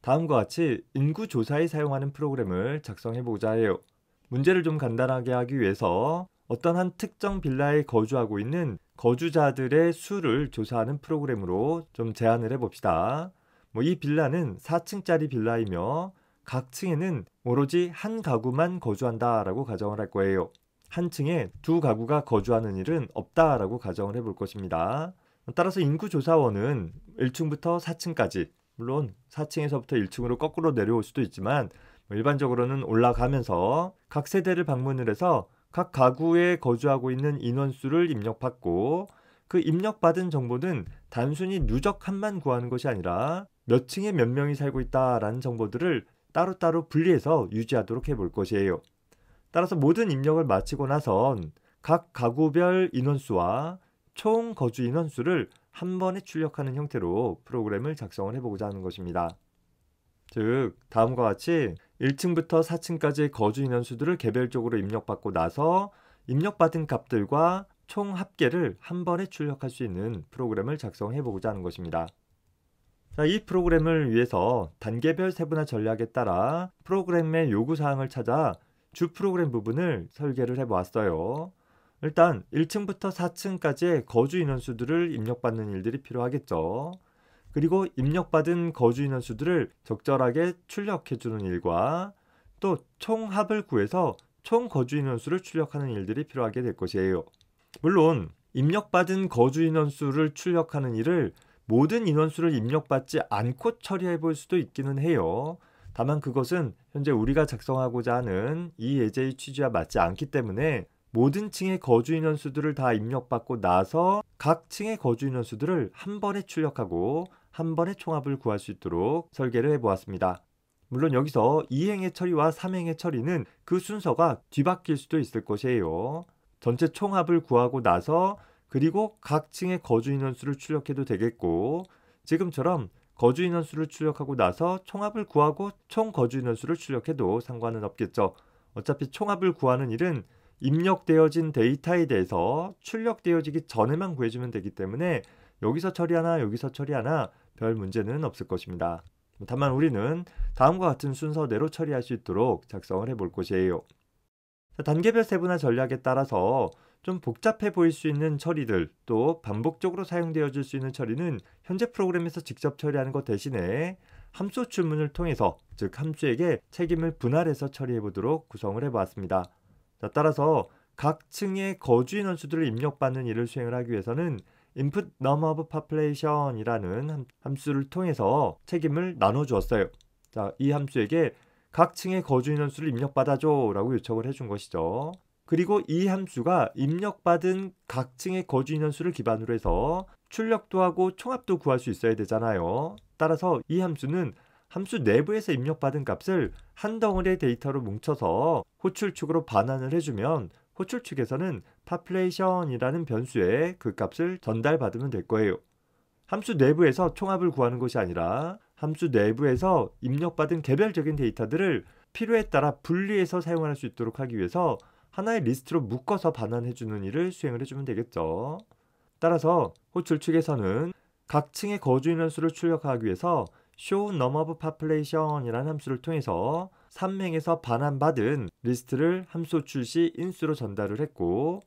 다음과 같이 인구 조사에 사용하는 프로그램을 작성해 보자 해요. 문제를 좀 간단하게 하기 위해서 어떤 한 특정 빌라에 거주하고 있는 거주자들의 수를 조사하는 프로그램으로 좀 제안을 해봅시다. 이 빌라는 4층짜리 빌라이며 각 층에는 오로지 한 가구만 거주한다라고 가정을 할 거예요. 한 층에 두 가구가 거주하는 일은 없다라고 가정을 해볼 것입니다. 따라서 인구조사원은 1층부터 4층까지, 물론 4층에서부터 1층으로 거꾸로 내려올 수도 있지만 일반적으로는 올라가면서 각 세대를 방문을 해서 각 가구에 거주하고 있는 인원수를 입력받고, 그 입력받은 정보는 단순히 누적함만 구하는 것이 아니라 몇 층에 몇 명이 살고 있다라는 정보들을 따로따로 분리해서 유지하도록 해볼 것이에요. 따라서 모든 입력을 마치고 나선 각 가구별 인원수와 총 거주 인원수를 한 번에 출력하는 형태로 프로그램을 작성을 해보고자 하는 것입니다. 즉, 다음과 같이 1층부터 4층까지의 거주 인원수들을 개별적으로 입력받고 나서 입력받은 값들과 총 합계를 한 번에 출력할 수 있는 프로그램을 작성해 보고자 하는 것입니다. 자, 이 프로그램을 위해서 단계별 세분화 전략에 따라 프로그램의 요구사항을 찾아 주 프로그램 부분을 설계를 해보았어요. 일단 1층부터 4층까지의 거주 인원수들을 입력받는 일들이 필요하겠죠. 그리고 입력받은 거주 인원수들을 적절하게 출력해주는 일과 또 총합을 구해서 총 거주 인원수를 출력하는 일들이 필요하게 될 것이에요. 물론 입력받은 거주 인원수를 출력하는 일을 모든 인원수를 입력받지 않고 처리해 볼 수도 있기는 해요. 다만 그것은 현재 우리가 작성하고자 하는 이 예제의 취지와 맞지 않기 때문에 모든 층의 거주 인원수들을 다 입력받고 나서 각 층의 거주 인원수들을 한 번에 출력하고 한 번에 총합을 구할 수 있도록 설계를 해보았습니다. 물론 여기서 2행의 처리와 3행의 처리는 그 순서가 뒤바뀔 수도 있을 것이에요. 전체 총합을 구하고 나서 그리고 각 층의 거주 인원수를 출력해도 되겠고, 지금처럼 거주 인원수를 출력하고 나서 총합을 구하고 총 거주 인원수를 출력해도 상관은 없겠죠. 어차피 총합을 구하는 일은 입력되어진 데이터에 대해서 출력되어지기 전에만 구해주면 되기 때문에 여기서 처리하나 여기서 처리하나 별 문제는 없을 것입니다. 다만 우리는 다음과 같은 순서대로 처리할 수 있도록 작성을 해볼 것이에요. 단계별 세분화 전략에 따라서 좀 복잡해 보일 수 있는 처리들, 또 반복적으로 사용되어질 수 있는 처리는 현재 프로그램에서 직접 처리하는 것 대신에 함수 출문을 통해서, 즉 함수에게 책임을 분할해서 처리해 보도록 구성을 해보았습니다. 따라서 각 층의 거주 인원수들을 입력받는 일을 수행을 하기 위해서는 input num of population이라는 함수를 통해서 책임을 나눠 주었어요. 자, 이 함수에게 각 층의 거주 인원수를 입력받아줘 라고 요청을 해준 것이죠. 그리고 이 함수가 입력받은 각 층의 거주 인원수를 기반으로 해서 출력도 하고 총합도 구할 수 있어야 되잖아요. 따라서 이 함수는 함수 내부에서 입력받은 값을 한 덩어리의 데이터로 뭉쳐서 호출축으로 반환을 해주면 호출축에서는 population이라는 변수에 그 값을 전달받으면 될 거예요. 함수 내부에서 총합을 구하는 것이 아니라 함수 내부에서 입력받은 개별적인 데이터들을 필요에 따라 분리해서 사용할 수 있도록 하기 위해서 하나의 리스트로 묶어서 반환해주는 일을 수행을 해주면 되겠죠. 따라서 호출축에서는 각 층의 거주 인원수를 출력하기 위해서 show num of population이라는 함수를 통해서 3행에서 반환받은 리스트를 함수 출시 인수로 전달을 했고,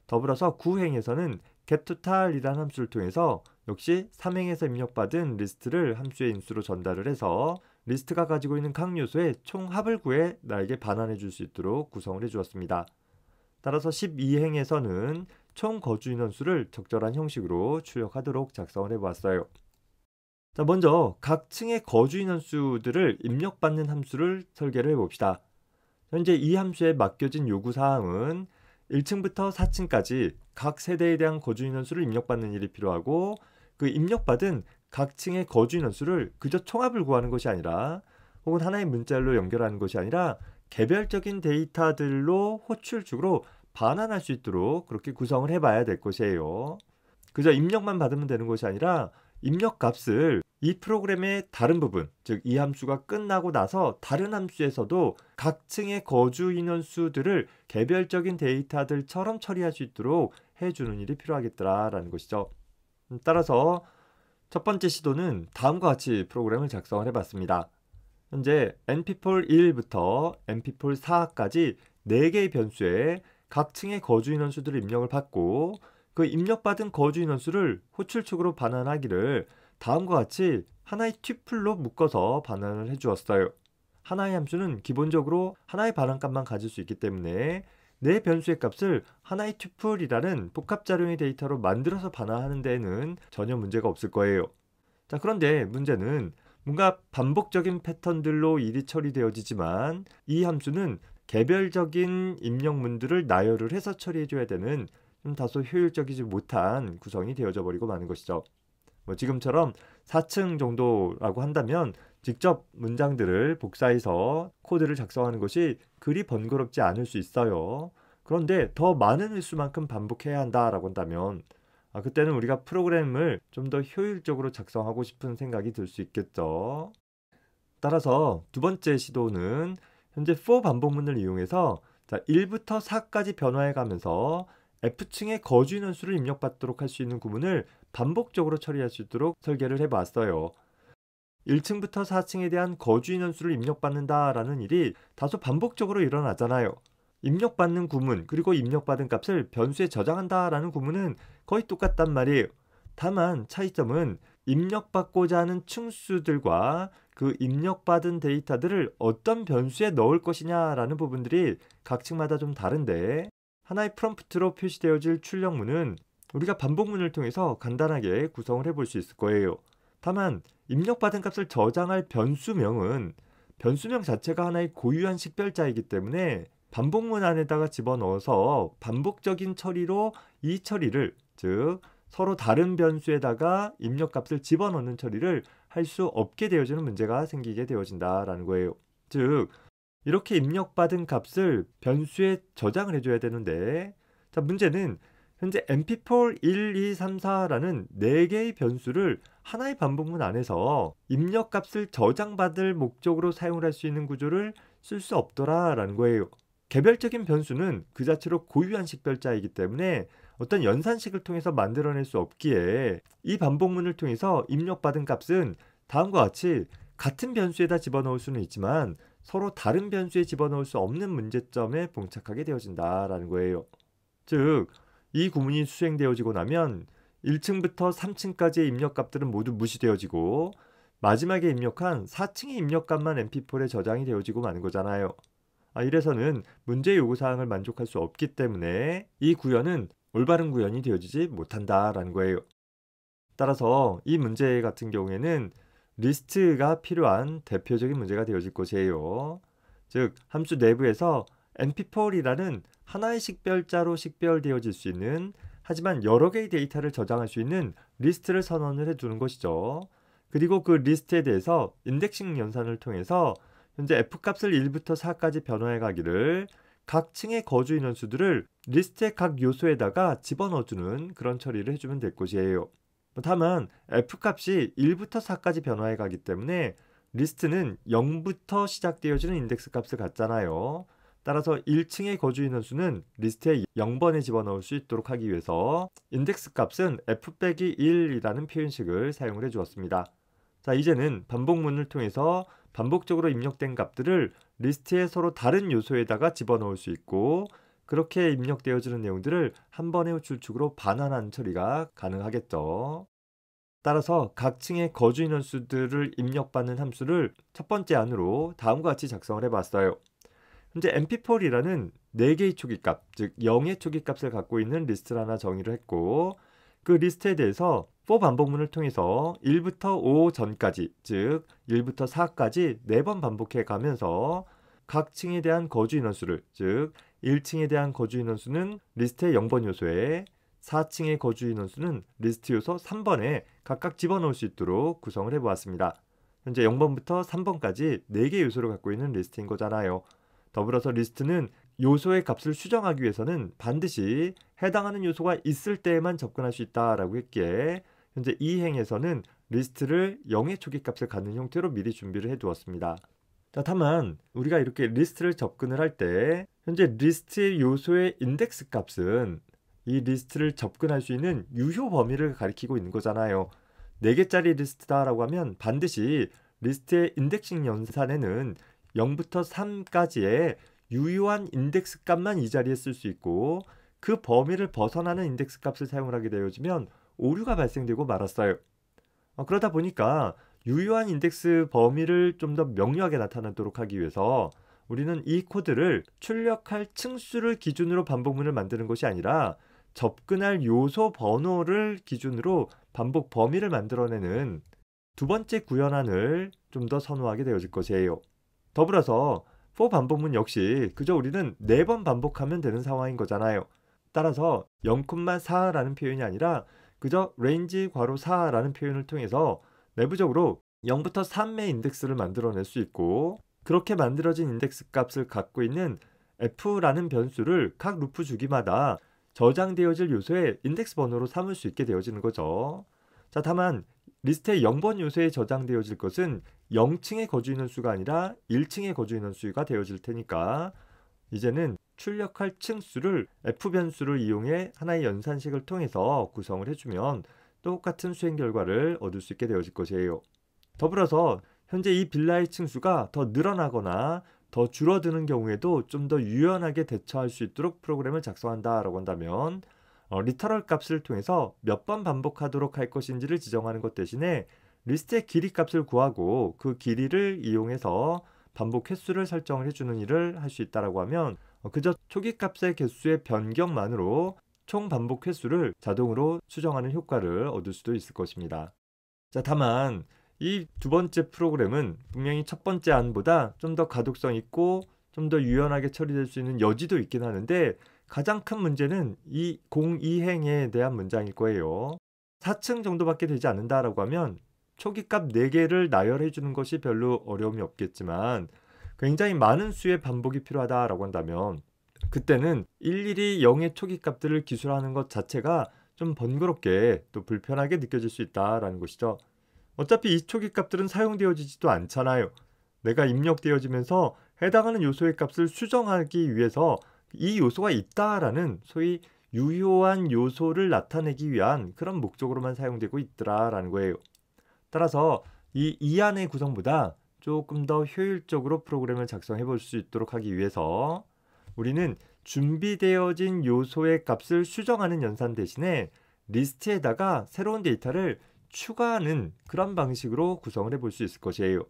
더불어서 9행에서는 getTotal이라는 함수를 통해서 역시 3행에서 입력받은 리스트를 함수의 인수로 전달을 해서 리스트가 가지고 있는 각 요소의 총합을 구해 나에게 반환해 줄 수 있도록 구성을 해 주었습니다. 따라서 12행에서는 총 거주 인원수를 적절한 형식으로 출력하도록 작성을 해보았어요. 자, 먼저 각 층의 거주 인원수들을 입력받는 함수를 설계를 해봅시다. 현재 이 함수에 맡겨진 요구사항은 1층부터 4층까지 각 세대에 대한 거주 인원수를 입력받는 일이 필요하고, 그 입력받은 각 층의 거주 인원수를 그저 총합을 구하는 것이 아니라, 혹은 하나의 문자열로 연결하는 것이 아니라 개별적인 데이터들로 호출축으로 반환할 수 있도록 그렇게 구성을 해봐야 될 것이에요. 그저 입력만 받으면 되는 것이 아니라 입력 값을 이 프로그램의 다른 부분, 즉 이 함수가 끝나고 나서 다른 함수에서도 각 층의 거주 인원수들을 개별적인 데이터들처럼 처리할 수 있도록 해주는 일이 필요하겠더라라는 것이죠. 따라서 첫 번째 시도는 다음과 같이 프로그램을 작성을 해봤습니다. 현재 np폴 1부터 np폴 4까지 4개의 변수에 각 층의 거주 인원수들을 입력을 받고 그 입력받은 거주 인원수를 호출축으로 반환하기를 다음과 같이 하나의 튜플로 묶어서 반환을 해주었어요. 하나의 함수는 기본적으로 하나의 반환값만 가질 수 있기 때문에 네 변수의 값을 하나의 튜플이라는 복합자료의 데이터로 만들어서 반환하는 데에는 전혀 문제가 없을 거예요. 자, 그런데 문제는 뭔가 반복적인 패턴들로 일이 처리되어지지만 이 함수는 개별적인 입력문들을 나열을 해서 처리해줘야 되는 좀 다소 효율적이지 못한 구성이 되어져 버리고 마는 것이죠. 뭐 지금처럼 4층 정도라고 한다면 직접 문장들을 복사해서 코드를 작성하는 것이 그리 번거롭지 않을 수 있어요. 그런데 더 많은 횟수만큼 반복해야 한다라고 한다면 그때는 우리가 프로그램을 좀 더 효율적으로 작성하고 싶은 생각이 들 수 있겠죠. 따라서 두 번째 시도는 현재 for 반복문을 이용해서 1부터 4까지 변화해 가면서 F층의 거주 인원수를 입력받도록 할 수 있는 구문을 반복적으로 처리할 수 있도록 설계를 해봤어요. 1층부터 4층에 대한 거주 인원수를 입력받는다라는 일이 다소 반복적으로 일어나잖아요. 입력받는 구문 그리고 입력받은 값을 변수에 저장한다라는 구문은 거의 똑같단 말이에요. 다만 차이점은 입력받고자 하는 층수들과 그 입력받은 데이터들을 어떤 변수에 넣을 것이냐라는 부분들이 각 층마다 좀 다른데 하나의 프롬프트로 표시되어질 출력문은 우리가 반복문을 통해서 간단하게 구성을 해볼 수 있을 거예요. 다만 입력받은 값을 저장할 변수명은 변수명 자체가 하나의 고유한 식별자이기 때문에 반복문 안에다가 집어넣어서 반복적인 처리로 이 처리를, 즉 서로 다른 변수에다가 입력값을 집어넣는 처리를 할 수 없게 되어지는 문제가 생기게 되어진다라는 거예요. 즉 이렇게 입력받은 값을 변수에 저장을 해줘야 되는데 자, 문제는 현재 np폴 1, 2, 3, 4라는 4개의 변수를 하나의 반복문 안에서 입력값을 저장받을 목적으로 사용을 할 수 있는 구조를 쓸 수 없더라라는 거예요. 개별적인 변수는 그 자체로 고유한 식별자이기 때문에 어떤 연산식을 통해서 만들어낼 수 없기에 이 반복문을 통해서 입력받은 값은 다음과 같이 같은 변수에다 집어넣을 수는 있지만 서로 다른 변수에 집어넣을 수 없는 문제점에 봉착하게 되어진다라는 거예요. 즉, 이 구문이 수행되어지고 나면 1층부터 3층까지의 입력값들은 모두 무시되어지고 마지막에 입력한 4층의 입력값만 np폴에 저장이 되어지고 마는 거잖아요. 이래서는 문제 요구사항을 만족할 수 없기 때문에 이 구현은 올바른 구현이 되어지지 못한다라는 거예요. 따라서 이 문제 같은 경우에는 리스트가 필요한 대표적인 문제가 되어질 것이에요. 즉 함수 내부에서 np폴이라는 하나의 식별자로 식별되어질 수 있는 하지만 여러 개의 데이터를 저장할 수 있는 리스트를 선언을 해두는 것이죠. 그리고 그 리스트에 대해서 인덱싱 연산을 통해서 현재 f값을 1부터 4까지 변화해 가기를 각 층의 거주 인원수들을 리스트의 각 요소에다가 집어넣어주는 그런 처리를 해주면 될 것이에요. 다만 f값이 1부터 4까지 변화해 가기 때문에 리스트는 0부터 시작되어지는 인덱스 값을 갖잖아요. 따라서 1층의 거주 인원수는 리스트에 0번에 집어넣을 수 있도록 하기 위해서 인덱스 값은 f-1이라는 표현식을 사용을 해주었습니다. 자, 이제는 반복문을 통해서 반복적으로 입력된 값들을 리스트의 서로 다른 요소에다가 집어넣을 수 있고 그렇게 입력되어지는 내용들을 한 번의 호출축으로 반환하는 처리가 가능하겠죠. 따라서 각 층의 거주 인원수들을 입력받는 함수를 첫 번째 안으로 다음과 같이 작성을 해봤어요. 현재 np폴이라는 4개의 초기값, 즉 0의 초기값을 갖고 있는 리스트를 하나 정의를 했고 그 리스트에 대해서 for 반복문을 통해서 1부터 5 전까지, 즉 1부터 4까지 4번 반복해 가면서 각 층에 대한 거주 인원수를, 즉 1층에 대한 거주 인원수는 리스트의 0번 요소에 4층의 거주 인원수는 리스트 요소 3번에 각각 집어넣을 수 있도록 구성을 해보았습니다. 현재 0번부터 3번까지 4개의 요소를 갖고 있는 리스트인 거잖아요. 더불어서 리스트는 요소의 값을 수정하기 위해서는 반드시 해당하는 요소가 있을 때에만 접근할 수 있다라고 했기에 현재 이 행에서는 리스트를 0의 초기값을 갖는 형태로 미리 준비를 해두었습니다. 자, 다만 우리가 이렇게 리스트를 접근을 할 때 현재 리스트의 요소의 인덱스 값은 이 리스트를 접근할 수 있는 유효 범위를 가리키고 있는 거잖아요. 4개짜리 리스트다라고 하면 반드시 리스트의 인덱싱 연산에는 0부터 3까지의 유효한 인덱스 값만 이 자리에 쓸 수 있고 그 범위를 벗어나는 인덱스 값을 사용을 하게 되어지면 오류가 발생되고 말았어요. 그러다 보니까 유효한 인덱스 범위를 좀 더 명료하게 나타나도록 하기 위해서 우리는 이 코드를 출력할 층수를 기준으로 반복문을 만드는 것이 아니라 접근할 요소 번호를 기준으로 반복 범위를 만들어내는 두 번째 구현안을 좀 더 선호하게 되어질 것이에요. 더불어서 for 반복문 역시 그저 우리는 4번 반복하면 되는 상황인 거잖아요. 따라서 0,4라는 표현이 아니라 그저 range 괄호 4라는 표현을 통해서 내부적으로 0부터 3의 인덱스를 만들어낼 수 있고 그렇게 만들어진 인덱스 값을 갖고 있는 f라는 변수를 각 루프 주기마다 저장되어질 요소의 인덱스 번호로 삼을 수 있게 되어지는 거죠. 자, 다만 리스트의 0번 요소에 저장되어질 것은 0층의 거주 인원수가 아니라 1층의 거주 인원수가 되어질 테니까 이제는 출력할 층수를 f 변수를 이용해 하나의 연산식을 통해서 구성을 해주면 똑같은 수행 결과를 얻을 수 있게 되어질 것이에요. 더불어서 현재 이 빌라의 층수가 더 늘어나거나 더 줄어드는 경우에도 좀 더 유연하게 대처할 수 있도록 프로그램을 작성한다라고 한다면 리터럴 값을 통해서 몇 번 반복하도록 할 것인지를 지정하는 것 대신에 리스트의 길이 값을 구하고 그 길이를 이용해서 반복 횟수를 설정을 해주는 일을 할 수 있다라고 하면 그저 초기 값의 개수의 변경만으로 총 반복 횟수를 자동으로 수정하는 효과를 얻을 수도 있을 것입니다. 자, 다만 이 두 번째 프로그램은 분명히 첫 번째 안보다 좀 더 가독성 있고 좀 더 유연하게 처리될 수 있는 여지도 있긴 하는데 가장 큰 문제는 이 공이행에 대한 문장일 거예요. 4층 정도밖에 되지 않는다라고 하면 초기값 4개를 나열해 주는 것이 별로 어려움이 없겠지만 굉장히 많은 수의 반복이 필요하다라고 한다면 그때는 일일이 0의 초기값들을 기술하는 것 자체가 좀 번거롭게 또 불편하게 느껴질 수 있다라는 것이죠. 어차피 이 초기값들은 사용되어지지도 않잖아요. 내가 입력되어지면서 해당하는 요소의 값을 수정하기 위해서 이 요소가 있다라는 소위 유효한 요소를 나타내기 위한 그런 목적으로만 사용되고 있더라라는 거예요. 따라서 이 이안의 구성보다 조금 더 효율적으로 프로그램을 작성해 볼 수 있도록 하기 위해서 우리는 준비되어진 요소의 값을 수정하는 연산 대신에 리스트에다가 새로운 데이터를 추가하는 그런 방식으로 구성을 해 볼 수 있을 것이에요.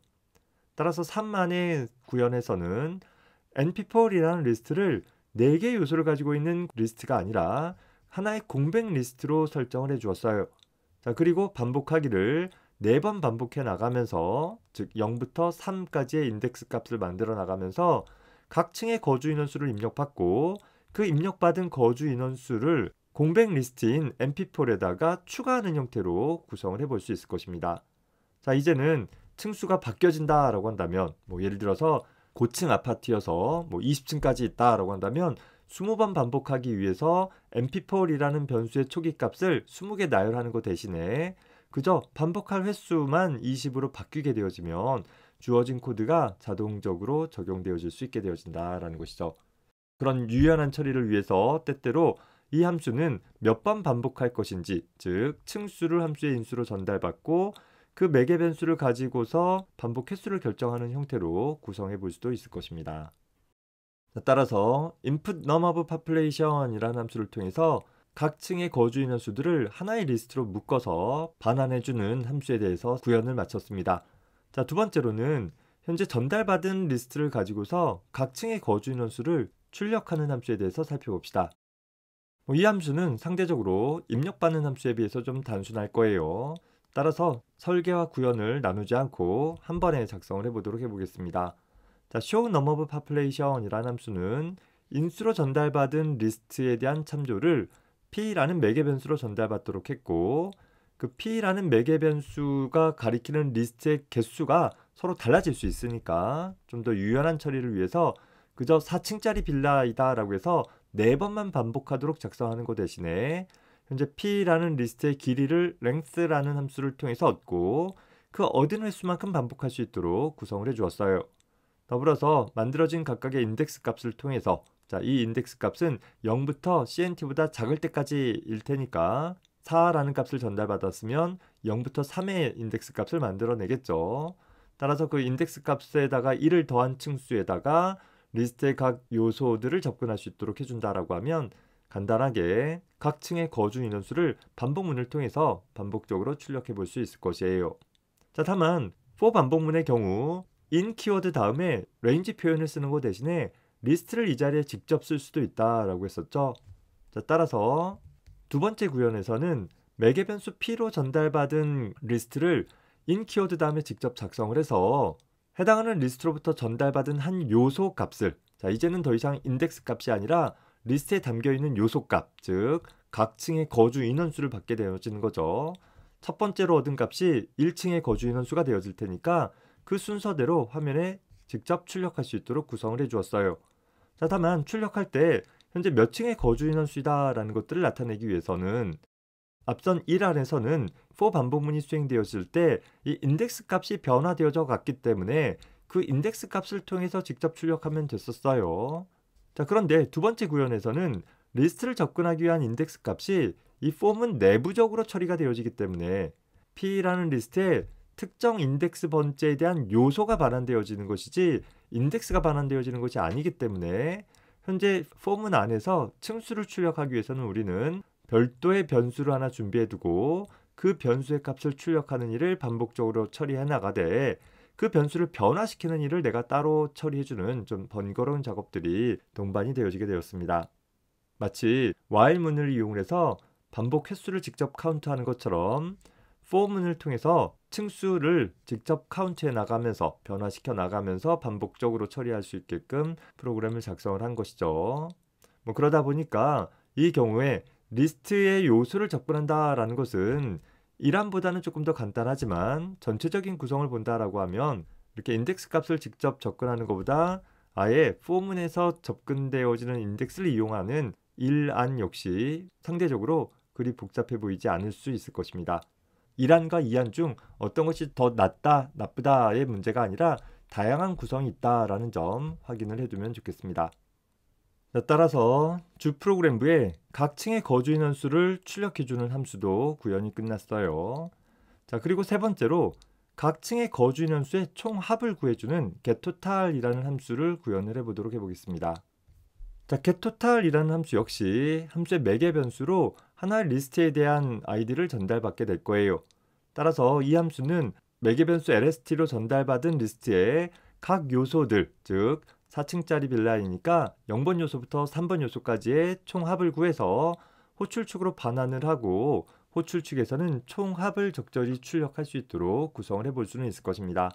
따라서 3만의 구현에서는 np4이라는 리스트를 4개의 요소를 가지고 있는 리스트가 아니라 하나의 공백 리스트로 설정을 해 주었어요. 자, 그리고 반복하기를 4번 반복해 나가면서 즉 0부터 3까지의 인덱스 값을 만들어 나가면서 각 층의 거주 인원수를 입력받고 그 입력받은 거주 인원수를 공백 리스트인 np4에다가 추가하는 형태로 구성을 해볼 수 있을 것입니다. 자, 이제는 층수가 바뀌어진다라고 한다면 예를 들어서 고층 아파트여서 20층까지 있다라고 한다면 20번 반복하기 위해서 np4이라는 변수의 초기 값을 20개 나열하는 것 대신에 그저 반복할 횟수만 20으로 바뀌게 되어지면 주어진 코드가 자동적으로 적용되어질 수 있게 되어진다라는 것이죠. 그런 유연한 처리를 위해서 때때로 이 함수는 몇 번 반복할 것인지, 즉 층수를 함수의 인수로 전달받고 그 매개 변수를 가지고서 반복 횟수를 결정하는 형태로 구성해 볼 수도 있을 것입니다. 따라서 input num of population이라는 함수를 통해서 각 층의 거주 인원수들을 하나의 리스트로 묶어서 반환해주는 함수에 대해서 구현을 마쳤습니다. 자, 두 번째로는 현재 전달받은 리스트를 가지고서 각 층의 거주 인원수를 출력하는 함수에 대해서 살펴봅시다. 이 함수는 상대적으로 입력받는 함수에 비해서 좀 단순할 거예요. 따라서 설계와 구현을 나누지 않고 한 번에 작성을 해보도록 해보겠습니다. 자, show num of population이라는 함수는 인수로 전달받은 리스트에 대한 참조를 p라는 매개 변수로 전달받도록 했고 그 p라는 매개 변수가 가리키는 리스트의 개수가 서로 달라질 수 있으니까 좀 더 유연한 처리를 위해서 그저 4층짜리 빌라이다 라고 해서 4번만 반복하도록 작성하는 것 대신에 현재 p라는 리스트의 길이를 length라는 함수를 통해서 얻고 그 얻은 횟수만큼 반복할 수 있도록 구성을 해주었어요. 더불어서 만들어진 각각의 인덱스 값을 통해서 자, 이 인덱스 값은 0부터 cnt보다 작을 때까지일 테니까 4라는 값을 전달받았으면 0부터 3의 인덱스 값을 만들어내겠죠. 따라서 그 인덱스 값에다가 1을 더한 층수에다가 리스트의 각 요소들을 접근할 수 있도록 해준다라고 하면 간단하게 각 층의 거주 인원수를 반복문을 통해서 반복적으로 출력해 볼 수 있을 것이에요. 자, 다만 for 반복문의 경우 in 키워드 다음에 range 표현을 쓰는 것 대신에 리스트를 이 자리에 직접 쓸 수도 있다라고 했었죠. 자, 따라서 두 번째 구현에서는 매개 변수 p로 전달받은 리스트를 in 키워드 다음에 직접 작성을 해서 해당하는 리스트로부터 전달받은 한 요소 값을, 자, 이제는 더 이상 인덱스 값이 아니라 리스트에 담겨있는 요소 값, 즉 각 층의 거주 인원수를 받게 되어지는 거죠. 첫 번째로 얻은 값이 1층의 거주 인원수가 되어질 테니까 그 순서대로 화면에 직접 출력할 수 있도록 구성을 해주었어요. 자, 다만 출력할 때 현재 몇 층의 거주 인원수이다 라는 것들을 나타내기 위해서는 앞선 1안에서는 for 반복문이 수행되었을 때 이 인덱스 값이 변화되어져 갔기 때문에 그 인덱스 값을 통해서 직접 출력하면 됐었어요. 자, 그런데 두 번째 구현에서는 리스트를 접근하기 위한 인덱스 값이 이 폼은 내부적으로 처리가 되어지기 때문에 P라는 리스트에 특정 인덱스 번째에 대한 요소가 반환되어지는 것이지 인덱스가 반환되어지는 것이 아니기 때문에 현재 폼은 안에서 층수를 출력하기 위해서는 우리는 별도의 변수를 하나 준비해 두고 그 변수의 값을 출력하는 일을 반복적으로 처리해 나가되 그 변수를 변화시키는 일을 내가 따로 처리해주는 좀 번거로운 작업들이 동반이 되어지게 되었습니다. 마치 while 문을 이용해서 반복 횟수를 직접 카운트하는 것처럼 for 문을 통해서 층수를 직접 카운트해 나가면서 변화시켜 나가면서 반복적으로 처리할 수 있게끔 프로그램을 작성을 한 것이죠. 그러다 보니까 이 경우에 리스트의 요소를 접근한다라는 것은 1안보다는 조금 더 간단하지만 전체적인 구성을 본다라고 하면 이렇게 인덱스 값을 직접 접근하는 것보다 아예 for문에서 접근되어지는 인덱스를 이용하는 1안 역시 상대적으로 그리 복잡해 보이지 않을 수 있을 것입니다. 1안과 2안 중 어떤 것이 더 낫다, 나쁘다의 문제가 아니라 다양한 구성이 있다라는 점 확인을 해두면 좋겠습니다. 따라서 주 프로그램부에 각 층의 거주 인원수를 출력해주는 함수도 구현이 끝났어요. 자, 그리고 세 번째로 각 층의 거주 인원수의 총합을 구해주는 getTotal이라는 함수를 구현을 해보도록 해보겠습니다. 자, getTotal이라는 함수 역시 함수의 매개 변수로 하나의 리스트에 대한 아이디를 전달받게 될 거예요. 따라서 이 함수는 매개 변수 lst로 전달받은 리스트의 각 요소들, 즉 4층짜리 빌라이니까 0번 요소부터 3번 요소까지의 총합을 구해서 호출축으로 반환을 하고 호출축에서는 총합을 적절히 출력할 수 있도록 구성을 해볼 수는 있을 것입니다.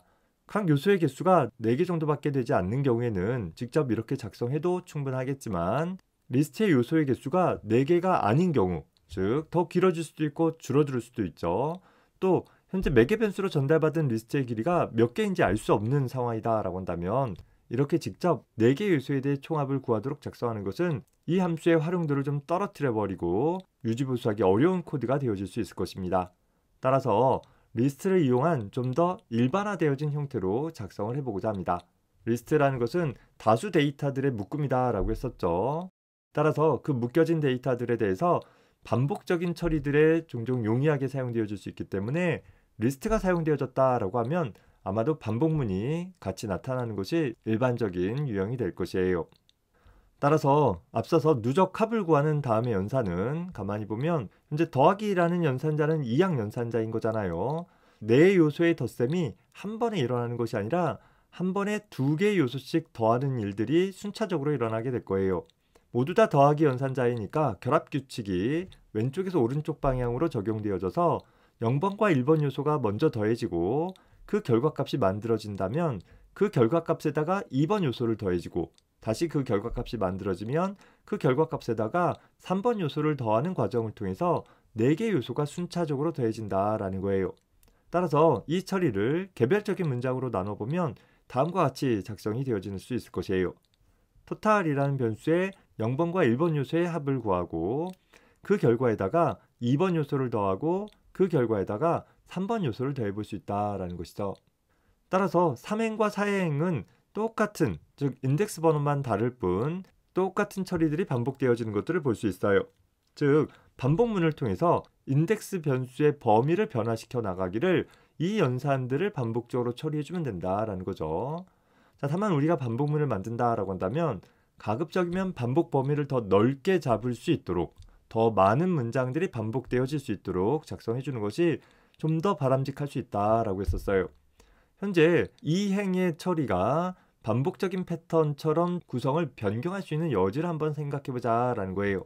각 요소의 개수가 4개 정도밖에 되지 않는 경우에는 직접 이렇게 작성해도 충분하겠지만 리스트의 요소의 개수가 4개가 아닌 경우, 즉 더 길어질 수도 있고 줄어들 수도 있죠. 또 현재 매개 변수로 전달받은 리스트의 길이가 몇 개인지 알 수 없는 상황이다 라고 한다면 이렇게 직접 4개 요소에 대해 총합을 구하도록 작성하는 것은 이 함수의 활용도를 좀 떨어뜨려 버리고 유지보수하기 어려운 코드가 되어질 수 있을 것입니다. 따라서 리스트를 이용한 좀 더 일반화되어진 형태로 작성을 해보고자 합니다. 리스트라는 것은 다수 데이터들의 묶음이다 라고 했었죠. 따라서 그 묶여진 데이터들에 대해서 반복적인 처리들에 종종 용이하게 사용되어질 수 있기 때문에 리스트가 사용되어졌다라고 하면 아마도 반복문이 같이 나타나는 것이 일반적인 유형이 될 것이에요. 따라서 앞서서 누적 합을 구하는 다음의 연산은 가만히 보면 현재 더하기라는 연산자는 이항 연산자인 거잖아요. 4 요소의 덧셈이 한 번에 일어나는 것이 아니라 한 번에 2개 요소씩 더하는 일들이 순차적으로 일어나게 될 거예요. 모두 다 더하기 연산자이니까 결합규칙이 왼쪽에서 오른쪽 방향으로 적용되어져서 0번과 1번 요소가 먼저 더해지고 그 결과값이 만들어진다면 그 결과값에다가 2번 요소를 더해지고 다시 그 결과값이 만들어지면 그 결과값에다가 3번 요소를 더하는 과정을 통해서 4개 요소가 순차적으로 더해진다라는 거예요. 따라서 이 처리를 개별적인 문장으로 나눠보면 다음과 같이 작성이 되어질 수 있을 것이에요. total이라는 변수에 0번과 1번 요소의 합을 구하고 그 결과에다가 2번 요소를 더하고 그 결과에다가 3번 요소를 더해볼 수 있다라는 것이죠. 따라서 3행과 4행은 똑같은, 즉 인덱스 번호만 다를 뿐 똑같은 처리들이 반복되어지는 것들을 볼 수 있어요. 즉 반복문을 통해서 인덱스 변수의 범위를 변화시켜 나가기를 이 연산들을 반복적으로 처리해주면 된다라는 거죠. 자, 다만 우리가 반복문을 만든다라고 한다면 가급적이면 반복 범위를 더 넓게 잡을 수 있도록 더 많은 문장들이 반복되어질 수 있도록 작성해주는 것이 좀 더 바람직할 수 있다라고 했었어요. 현재 이 행의 처리가 반복적인 패턴처럼 구성을 변경할 수 있는 여지를 한번 생각해보자 라는 거예요.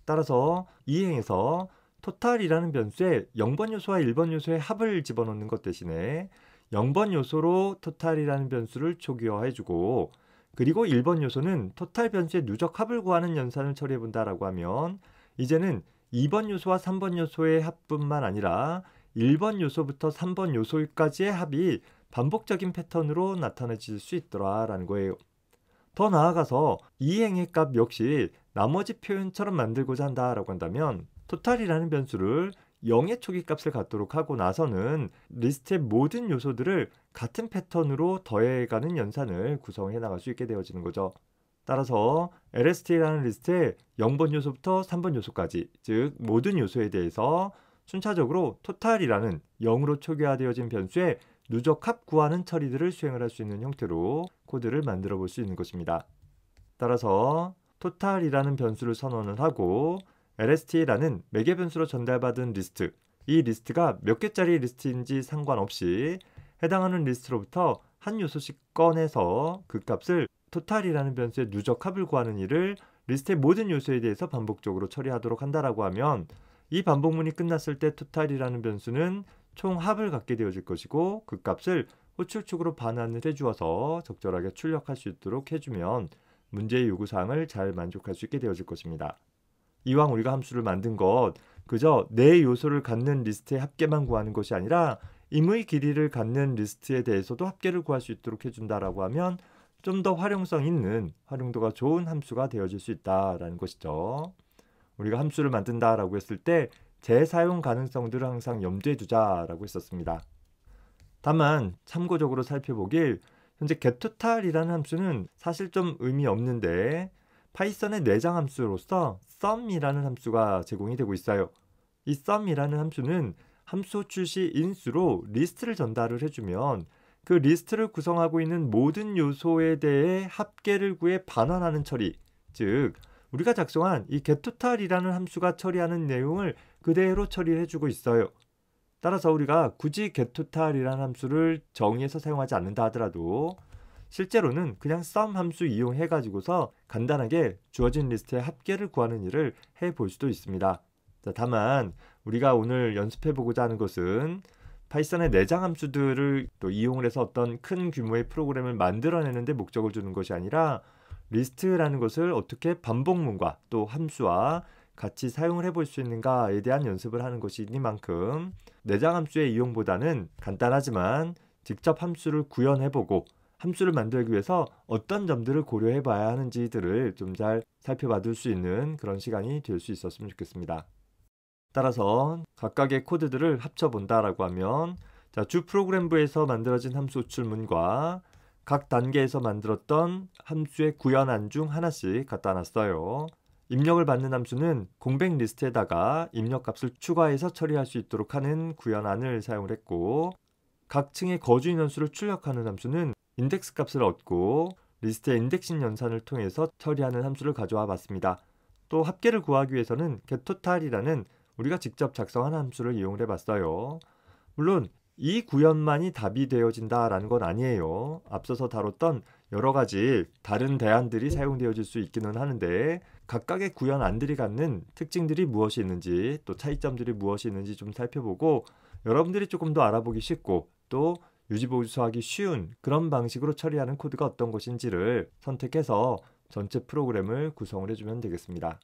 따라서 이 행에서 토탈이라는 변수에 0번 요소와 1번 요소의 합을 집어넣는 것 대신에 0번 요소로 토탈이라는 변수를 초기화해주고 그리고 1번 요소는 토탈 변수의 누적 합을 구하는 연산을 처리해본다라고 하면 이제는 2번 요소와 3번 요소의 합뿐만 아니라 1번 요소부터 3번 요소까지의 합이 반복적인 패턴으로 나타내질 수 있더라라는 거예요. 더 나아가서 이 행의 값 역시 나머지 표현처럼 만들고자 한다라고 한다면 토탈이라는 변수를 0의 초기값을 갖도록 하고 나서는 리스트의 모든 요소들을 같은 패턴으로 더해가는 연산을 구성해 나갈 수 있게 되어지는 거죠. 따라서 LST라는 리스트에 0번 요소부터 3번 요소까지, 즉 모든 요소에 대해서 순차적으로 토탈이라는 0으로 초기화되어진 변수의 누적합 구하는 처리들을 수행을 할 수 있는 형태로 코드를 만들어 볼 수 있는 것입니다. 따라서 토탈이라는 변수를 선언을 하고 LST라는 매개 변수로 전달받은 리스트, 이 리스트가 몇 개짜리 리스트인지 상관없이 해당하는 리스트로부터 한 요소씩 꺼내서 그 값을 토탈이라는 변수의 누적합을 구하는 일을 리스트의 모든 요소에 대해서 반복적으로 처리하도록 한다라고 하면 이 반복문이 끝났을 때 토탈이라는 변수는 총 합을 갖게 되어질 것이고 그 값을 호출축으로 반환을 해주어서 적절하게 출력할 수 있도록 해주면 문제의 요구사항을 잘 만족할 수 있게 되어질 것입니다. 이왕 우리가 함수를 만든 것 그저 네 요소를 갖는 리스트의 합계만 구하는 것이 아니라 임의 길이를 갖는 리스트에 대해서도 합계를 구할 수 있도록 해준다라고 하면 좀 더 활용성 있는 활용도가 좋은 함수가 되어질 수 있다라는 것이죠. 우리가 함수를 만든다라고 했을 때 재사용 가능성들을 항상 염두에 두자라고 했었습니다. 다만 참고적으로 살펴보길 현재 getTotal이라는 함수는 사실 좀 의미 없는데 파이썬의 내장 함수로서 sum이라는 함수가 제공이 되고 있어요. 이 sum이라는 함수는 함수 출시 인수로 리스트를 전달을 해주면 그 리스트를 구성하고 있는 모든 요소에 대해 합계를 구해 반환하는 처리, 즉 우리가 작성한 이 getTotal이라는 함수가 처리하는 내용을 그대로 처리해주고 있어요. 따라서 우리가 굳이 getTotal이라는 함수를 정의해서 사용하지 않는다 하더라도 실제로는 그냥 sum 함수 이용해 가지고서 간단하게 주어진 리스트의 합계를 구하는 일을 해볼 수도 있습니다. 자, 다만 우리가 오늘 연습해 보고자 하는 것은 파이썬의 내장 함수들을 또 이용을 해서 어떤 큰 규모의 프로그램을 만들어내는 데 목적을 두는 것이 아니라 리스트라는 것을 어떻게 반복문과 또 함수와 같이 사용을 해볼 수 있는가에 대한 연습을 하는 것이니만큼 내장 함수의 이용보다는 간단하지만 직접 함수를 구현해보고 함수를 만들기 위해서 어떤 점들을 고려해 봐야 하는지들을 좀 잘 살펴봐둘 수 있는 그런 시간이 될 수 있었으면 좋겠습니다. 따라서 각각의 코드들을 합쳐본다라고 하면 자, 주 프로그램부에서 만들어진 함수 호출문과 각 단계에서 만들었던 함수의 구현안 중 하나씩 갖다 놨어요. 입력을 받는 함수는 공백 리스트에다가 입력값을 추가해서 처리할 수 있도록 하는 구현안을 사용을 했고 각 층의 거주 인원수를 출력하는 함수는 인덱스 값을 얻고 리스트의 인덱싱 연산을 통해서 처리하는 함수를 가져와 봤습니다. 또 합계를 구하기 위해서는 getTotal이라는 우리가 직접 작성한 함수를 이용을 해봤어요. 물론 이 구현만이 답이 되어진다라는 건 아니에요. 앞서서 다뤘던 여러 가지 다른 대안들이 사용되어질 수 있기는 하는데 각각의 구현안들이 갖는 특징들이 무엇이 있는지 또 차이점들이 무엇이 있는지 좀 살펴보고 여러분들이 조금 더 알아보기 쉽고 또 유지보수하기 쉬운 그런 방식으로 처리하는 코드가 어떤 것인지를 선택해서 전체 프로그램을 구성을 해주면 되겠습니다.